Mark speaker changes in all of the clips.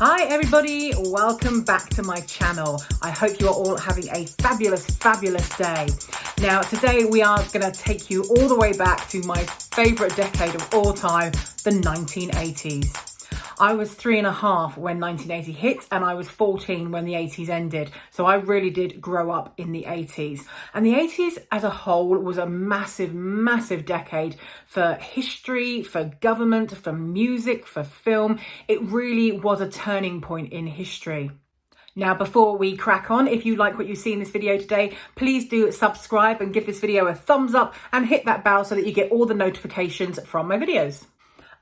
Speaker 1: Hi everybody, welcome back to my channel. I hope you are all having a fabulous day. Now today we are going to take you all the way back to my favourite decade of all time, the 1980s. I was 3.5 when 1980 hit and I was 14 when the 80s ended. So I really did grow up in the 80s. And the 80s as a whole was a massive decade for history, for government, for music, for film. It really was a turning point in history. Now, before we crack on, if you like what you see in this video today, please do subscribe and give this video a thumbs up and hit that bell so that you get all the notifications from my videos.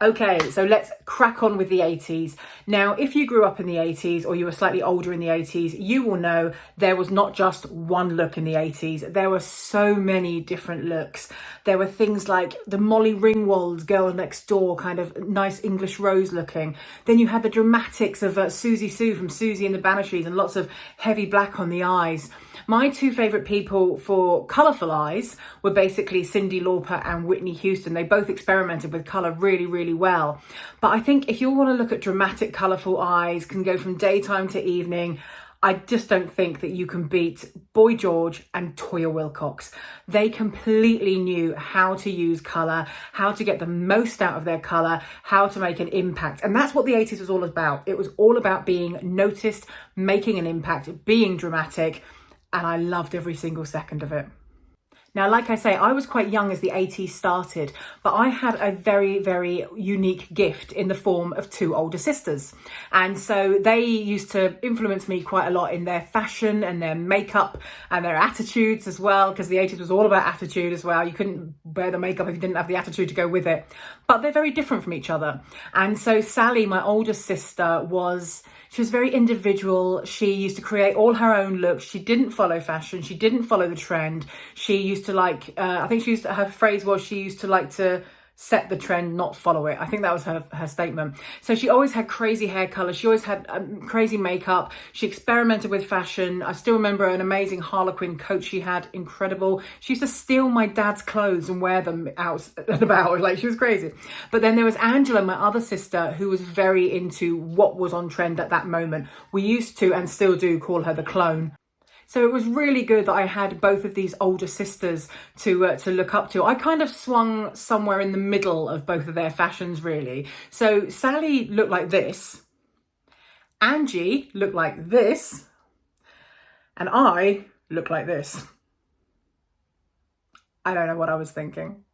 Speaker 1: Okay, so let's crack on with the 80s. Now, if you grew up in the 80s or you were slightly older in the 80s, you will know there was not just one look in the 80s. There were so many different looks. There were things like the Molly Ringwald's Girl Next Door, kind of nice English rose looking. Then you had the dramatics of Susie Sue from Susie and the Banshees and lots of heavy black on the eyes. My two favourite people for colourful eyes were basically Cyndi Lauper and Whitney Houston. They both experimented with colour really well. But I think if you want to look at dramatic, colourful eyes, can go from daytime to evening, I just don't think that you can beat Boy George and Toyah Willcox. They completely knew how to use colour, how to get the most out of their colour, how to make an impact. And that's what the 80s was all about. It was all about being noticed, making an impact, being dramatic. And I loved every single second of it. Now, like I say, I was quite young as the 80s started, but I had a very unique gift in the form of two older sisters. And so they used to influence me quite a lot in their fashion and their makeup and their attitudes as well, because the 80s was all about attitude as well. You couldn't wear the makeup if you didn't have the attitude to go with it. But they're very different from each other. And so Sally, my older sister, she was very individual. She used to create all her own looks. She didn't follow fashion. She didn't follow the trend. She used to her phrase was she used to like to set the trend, not follow it. I think that was her statement. So she always had crazy hair colour. She always had crazy makeup. She experimented with fashion. I still remember an amazing Harlequin coat she had, incredible. She used to steal my dad's clothes and wear them out and about, like she was crazy. But then there was Angela, my other sister, who was very into what was on trend at that moment. We used to and still do call her the clone. So it was really good that I had both of these older sisters to look up to. I kind of swung somewhere in the middle of both of their fashions, really. So Sally looked like this, Angie looked like this, and I looked like this. I don't know what I was thinking.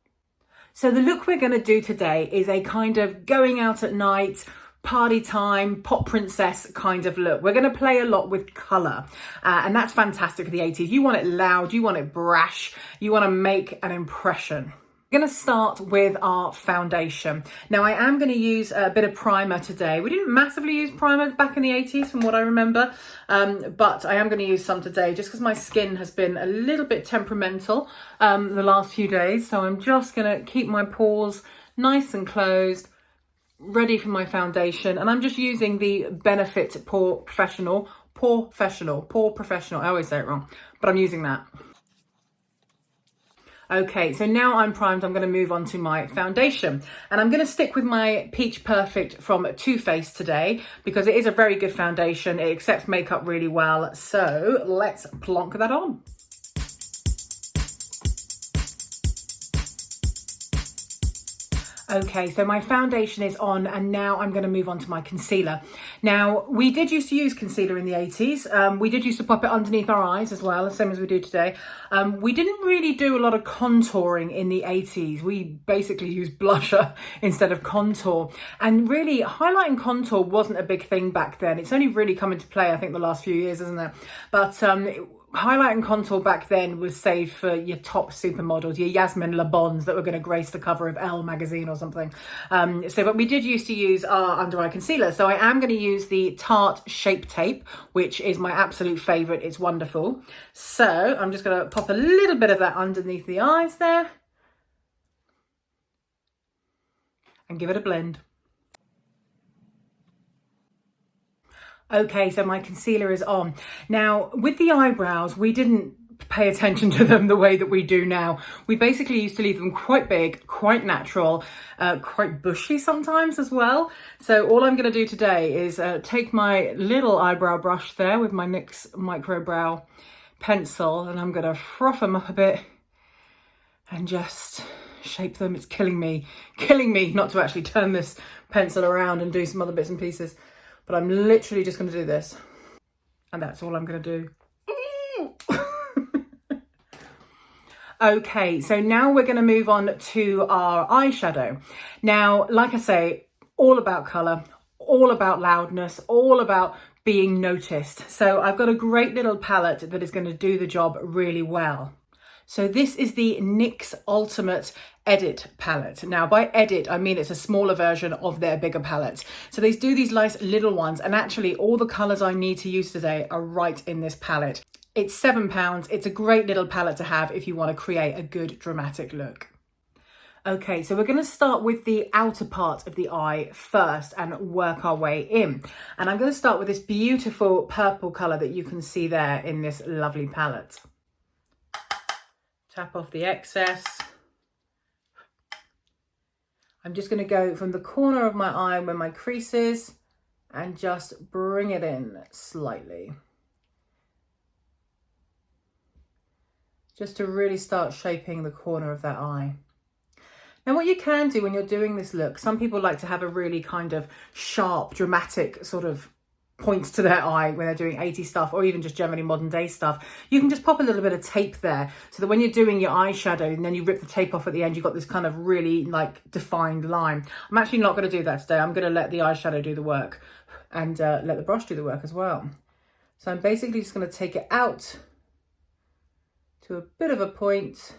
Speaker 1: So the look we're going to do today is a kind of going out at night, party time, pop princess kind of look. We're going to play a lot with colour and that's fantastic for the 80s. You want it loud, you want it brash, you want to make an impression. We're going to start with our foundation. Now I am going to use a bit of primer today. We didn't massively use primer back in the 80s from what I remember, but I am going to use some today just because my skin has been a little bit temperamental the last few days. So I'm just going to keep my pores nice and closed, ready for my foundation, and I'm just using the Benefit Pore Professional. I always say it wrong, but I'm using that. Okay, so now I'm primed, I'm going to move on to my foundation, and I'm going to stick with my Peach Perfect from Too Faced today because it is a very good foundation. It accepts makeup really well, so let's plonk that on. Okay, so my foundation is on and now I'm going to move on to my concealer. Now, we did used to use concealer in the 80s. We did used to pop it underneath our eyes as well, the same as we do today. We didn't really do a lot of contouring in the 80s. We basically used blusher instead of contour. And really, highlight and contour wasn't a big thing back then. It's only really come into play, I think, the last few years, isn't it? But highlight and contour back then was saved for your top supermodels, your Yasmin Le Bons that were going to grace the cover of Elle magazine or something. But we did used to use our under eye concealer. So I am going to use the Tarte Shape Tape, which is my absolute favourite. It's wonderful. So I'm just going to pop a little bit of that underneath the eyes there and give it a blend. Okay, so my concealer is on. Now, with the eyebrows, we didn't pay attention to them the way that we do now. We basically used to leave them quite big, quite natural, quite bushy sometimes as well. So all I'm going to do today is take my little eyebrow brush there with my NYX micro brow pencil, and I'm going to froth them up a bit and just shape them. It's killing me not to actually turn this pencil around and do some other bits and pieces, but I'm literally just going to do this, and that's all I'm going to do. Okay, so now we're going to move on to our eyeshadow. Now, like I say, all about colour, all about loudness, all about being noticed. So I've got a great little palette that is going to do the job really well. So this is the NYX Ultimate Edit palette. Now by edit, I mean it's a smaller version of their bigger palettes. So they do these nice little ones, and actually all the colours I need to use today are right in this palette. It's £7. It's a great little palette to have if you want to create a good dramatic look. Okay, so we're going to start with the outer part of the eye first and work our way in. And I'm going to start with this beautiful purple colour that you can see there in this lovely palette. Tap off the excess. I'm just going to go from the corner of my eye where my crease is and just bring it in slightly. Just to really start shaping the corner of that eye. Now what you can do when you're doing this look, some people like to have a really kind of sharp, dramatic sort of points to their eye when they're doing 80s stuff, or even just generally modern day stuff. You can just pop a little bit of tape there so that when you're doing your eyeshadow and then you rip the tape off at the end, you've got this kind of really like defined line. I'm actually not going to do that today. I'm going to let the eyeshadow do the work and let the brush do the work as well. So I'm basically just going to take it out to a bit of a point.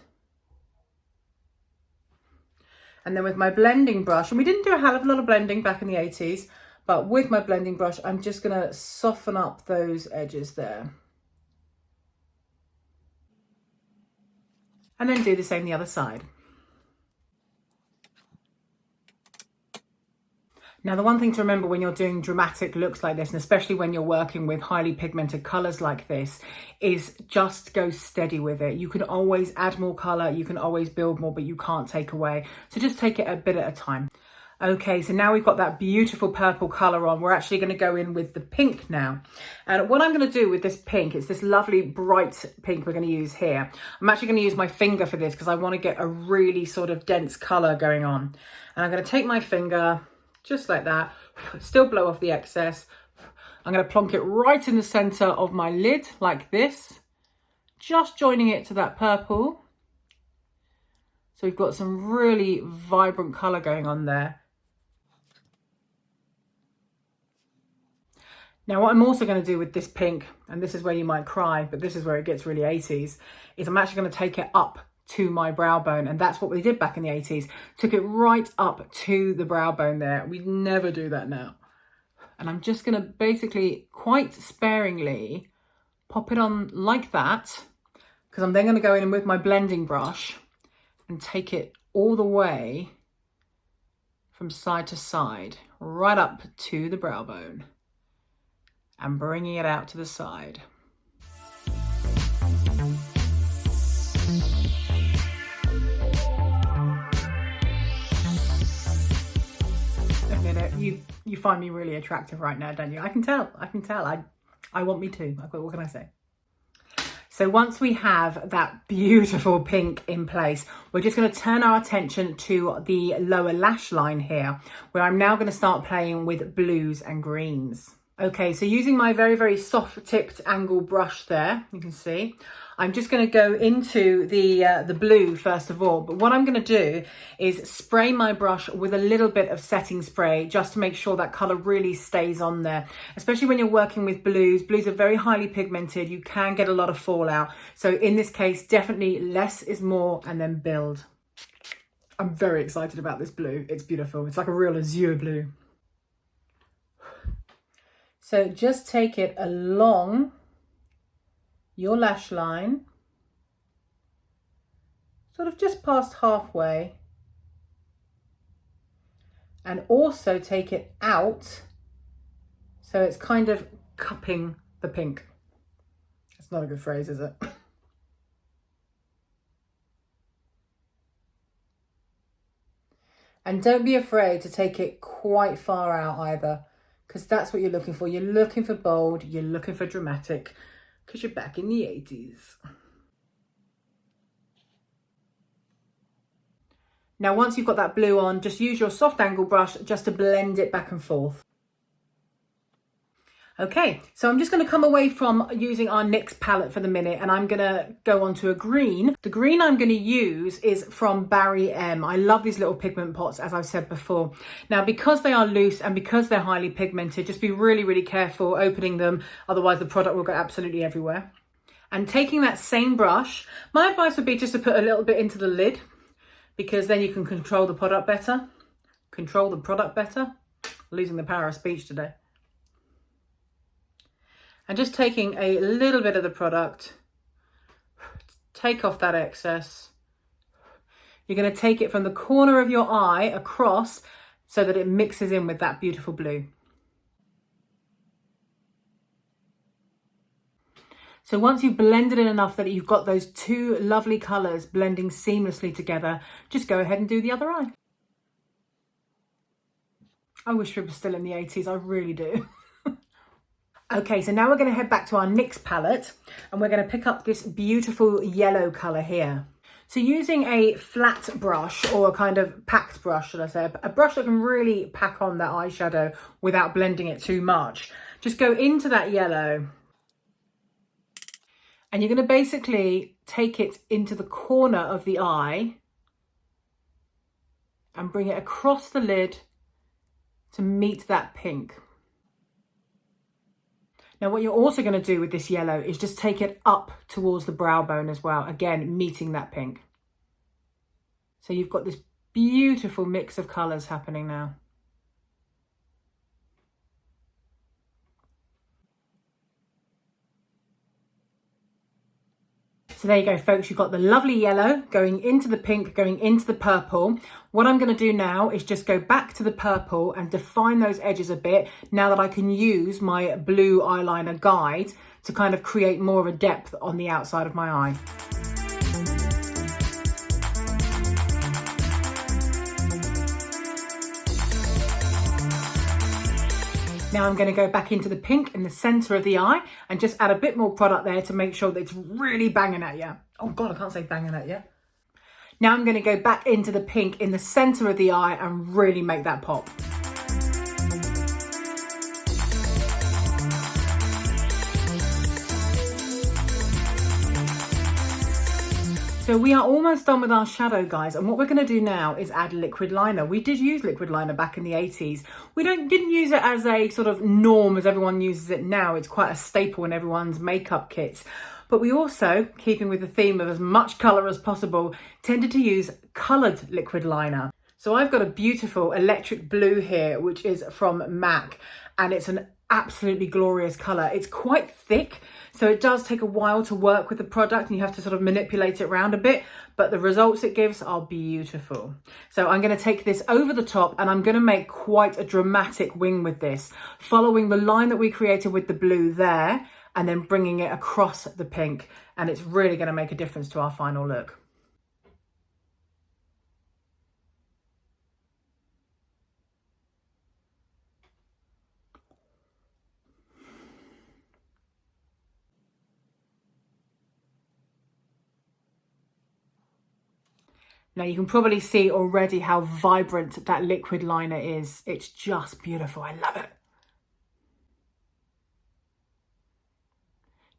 Speaker 1: And then with my blending brush, and we didn't do a hell of a lot of blending back in the 80s, but with my blending brush, I'm just gonna soften up those edges there. And then do the same the other side. Now, the one thing to remember when you're doing dramatic looks like this, and especially when you're working with highly pigmented colours like this, is just go steady with it. You can always add more colour, you can always build more, but you can't take away. So just take it a bit at a time. Okay, so now we've got that beautiful purple colour on. We're actually going to go in with the pink now. And what I'm going to do with this pink, it's this lovely bright pink we're going to use here. I'm actually going to use my finger for this because I want to get a really sort of dense colour going on. And I'm going to take my finger, just like that, still blow off the excess. I'm going to plonk it right in the centre of my lid, like this, just joining it to that purple. So we've got some really vibrant colour going on there. Now what I'm also going to do with this pink, and this is where you might cry, but this is where it gets really 80s, is I'm actually going to take it up to my brow bone, and that's what we did back in the 80s. Took it right up to the brow bone there. We never do that now. And I'm just going to basically quite sparingly pop it on like that, because I'm then going to go in with my blending brush and take it all the way from side to side, right up to the brow bone, and bringing it out to the side. You find me really attractive right now, don't you? I can tell. I want me too. What can I say? So once we have that beautiful pink in place, we're just going to turn our attention to the lower lash line here, where I'm now going to start playing with blues and greens. Okay, so using my very, very soft tipped angle brush there, you can see, I'm just going to go into the blue first of all. But what I'm going to do is spray my brush with a little bit of setting spray just to make sure that colour really stays on there. Especially when you're working with blues. Blues are very highly pigmented. You can get a lot of fallout. So in this case, definitely less is more, and then build. I'm very excited about this blue. It's beautiful. It's like a real azure blue. So just take it along your lash line, sort of just past halfway, and also take it out so it's kind of cupping the pink. That's not a good phrase, is it? And don't be afraid to take it quite far out either, because that's what you're looking for. You're looking for bold, you're looking for dramatic, because you're back in the 80s. Now, once you've got that blue on, just use your soft angle brush just to blend it back and forth. Okay, so I'm just going to come away from using our NYX palette for the minute, and I'm going to go on to a green. The green I'm going to use is from Barry M. I love these little pigment pots, as I've said before. Now, because they are loose and because they're highly pigmented, just be really, really careful opening them. Otherwise, the product will go absolutely everywhere. And taking that same brush, my advice would be just to put a little bit into the lid, because then you can control the product better. Control the product better. Losing the power of speech today. And just taking a little bit of the product, take off that excess. You're going to take it from the corner of your eye across so that it mixes in with that beautiful blue. So once you've blended it enough that you've got those two lovely colours blending seamlessly together, just go ahead and do the other eye. I wish we were still in the 80s, I really do. Okay, so now we're going to head back to our NYX palette and we're going to pick up this beautiful yellow colour here. So using a flat brush, or a kind of packed brush, should I say, a brush that can really pack on that eyeshadow without blending it too much, just go into that yellow and you're going to basically take it into the corner of the eye and bring it across the lid to meet that pink. Now, what you're also going to do with this yellow is just take it up towards the brow bone as well, again, meeting that pink. So you've got this beautiful mix of colours happening now. So there you go, folks. You've got the lovely yellow going into the pink, going into the purple. What I'm going to do now is just go back to the purple and define those edges a bit, now that I can use my blue eyeliner guide to kind of create more of a depth on the outside of my eye. Now I'm going to go back into the pink in the centre of the eye and just add a bit more product there to make sure that it's really banging at you. Oh God, I can't say banging at you. Now I'm going to go back into the pink in the centre of the eye and really make that pop. So we are almost done with our shadow, guys, and what we're going to do now is add liquid liner. We did use liquid liner back in the 80s. We didn't use it as a sort of norm as everyone uses it now. It's quite a staple in everyone's makeup kits. But we also, keeping with the theme of as much colour as possible, tended to use coloured liquid liner. So I've got a beautiful electric blue here, which is from MAC, and it's an absolutely glorious colour. It's quite thick, so it does take a while to work with the product and you have to sort of manipulate it around a bit, but the results it gives are beautiful. So I'm going to take this over the top and I'm going to make quite a dramatic wing with this, following the line that we created with the blue there and then bringing it across the pink, and it's really going to make a difference to our final look. Now you can probably see already how vibrant that liquid liner is. It's just beautiful. I love it.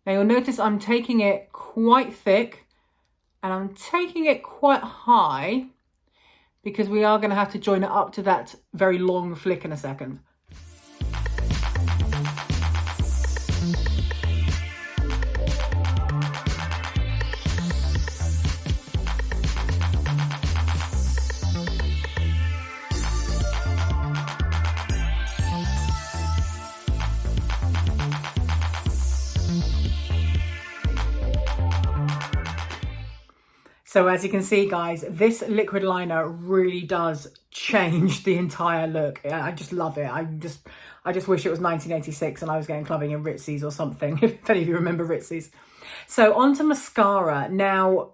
Speaker 1: Now you'll notice I'm taking it quite thick and I'm taking it quite high because we are going to have to join it up to that very long flick in a second. So as you can see, guys, this liquid liner really does change the entire look. I just love it. I just wish it was 1986 and I was going clubbing in Ritzy's or something, if any of you remember Ritzy's. So onto mascara. Now,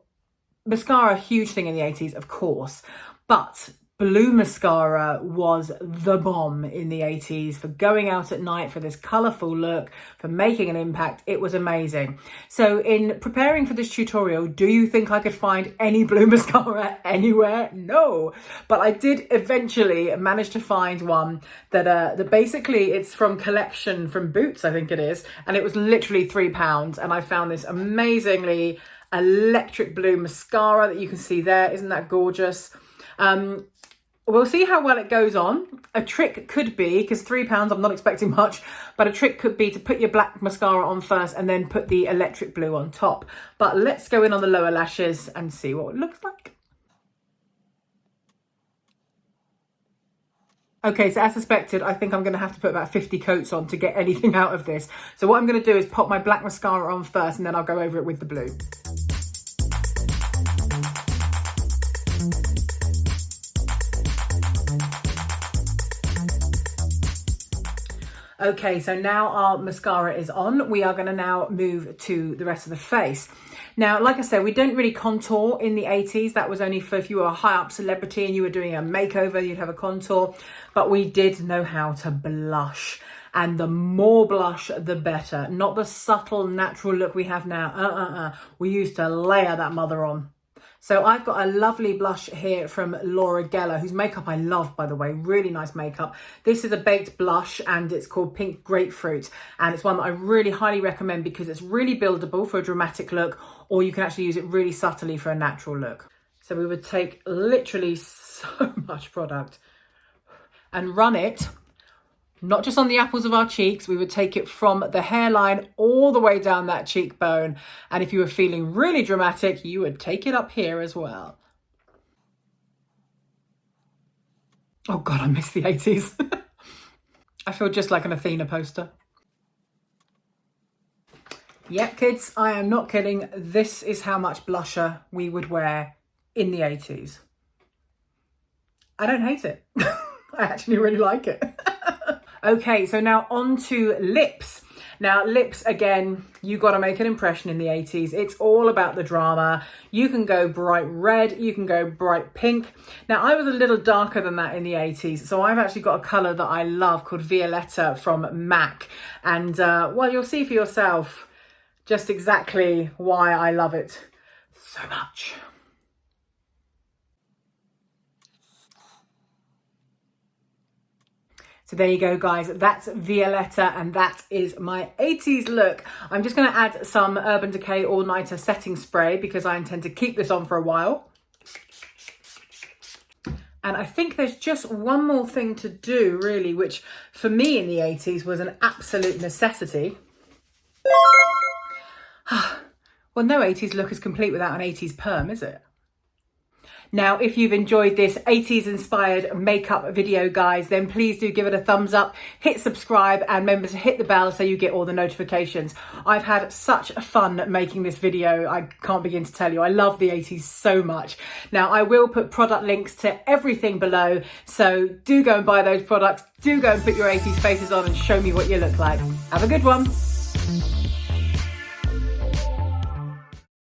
Speaker 1: mascara, huge thing in the 80s, of course, but blue mascara was the bomb in the 80s for going out at night, for this colourful look, for making an impact. It was amazing. So in preparing for this tutorial, do you think I could find any blue mascara anywhere? No, but I did eventually manage to find one that basically it's from Collection from Boots, I think it is, and it was literally £3, and I found this amazingly electric blue mascara that you can see there. Isn't that gorgeous? We'll see how well it goes on. A trick could be, because £3, I'm not expecting much, but a trick could be to put your black mascara on first and then put the electric blue on top. But let's go in on the lower lashes and see what it looks like. Okay, so as suspected, I think I'm going to have to put about 50 coats on to get anything out of this. So what I'm going to do is pop my black mascara on first and then I'll go over it with the blue. Okay, so now our mascara is on. We are going to now move to the rest of the face. Now, like I said, we don't really contour in the 80s. That was only for if you were a high up celebrity and you were doing a makeover, you'd have a contour. But we did know how to blush. And the more blush, the better. Not the subtle, natural look we have now. We used to layer that mother on. So I've got a lovely blush here from Laura Geller, whose makeup I love, by the way, really nice makeup. This is a baked blush and it's called Pink Grapefruit. And it's one that I really highly recommend because it's really buildable for a dramatic look, or you can actually use it really subtly for a natural look. So we would take literally so much product and run it, not just on the apples of our cheeks, we would take it from the hairline all the way down that cheekbone. And if you were feeling really dramatic, you would take it up here as well. Oh God, I miss the 80s. I feel just like an Athena poster. Yep, kids, I am not kidding. This is how much blusher we would wear in the 80s. I don't hate it. I actually really like it. Okay, so now on to lips. Now lips, again, you got to make an impression in the 80s. It's all about the drama. You can go bright red, you can go bright pink. Now I was a little darker than that in the 80s, so I've actually got a colour that I love called Violetta from MAC. And well, you'll see for yourself just exactly why I love it so much. So there you go, guys, that's Violetta and that is my 80s look. I'm just going to add some Urban Decay All Nighter setting spray because I intend to keep this on for a while. And I think there's just one more thing to do, really, which for me in the 80s was an absolute necessity. Well, no 80s look is complete without an 80s perm, is it? Now, if you've enjoyed this 80s inspired makeup video, guys, then please do give it a thumbs up, hit subscribe, and remember to hit the bell so you get all the notifications. I've had such fun making this video. I can't begin to tell you. I love the 80s so much. Now, I will put product links to everything below, so do go and buy those products. Do go and put your 80s faces on and show me what you look like. Have a good one.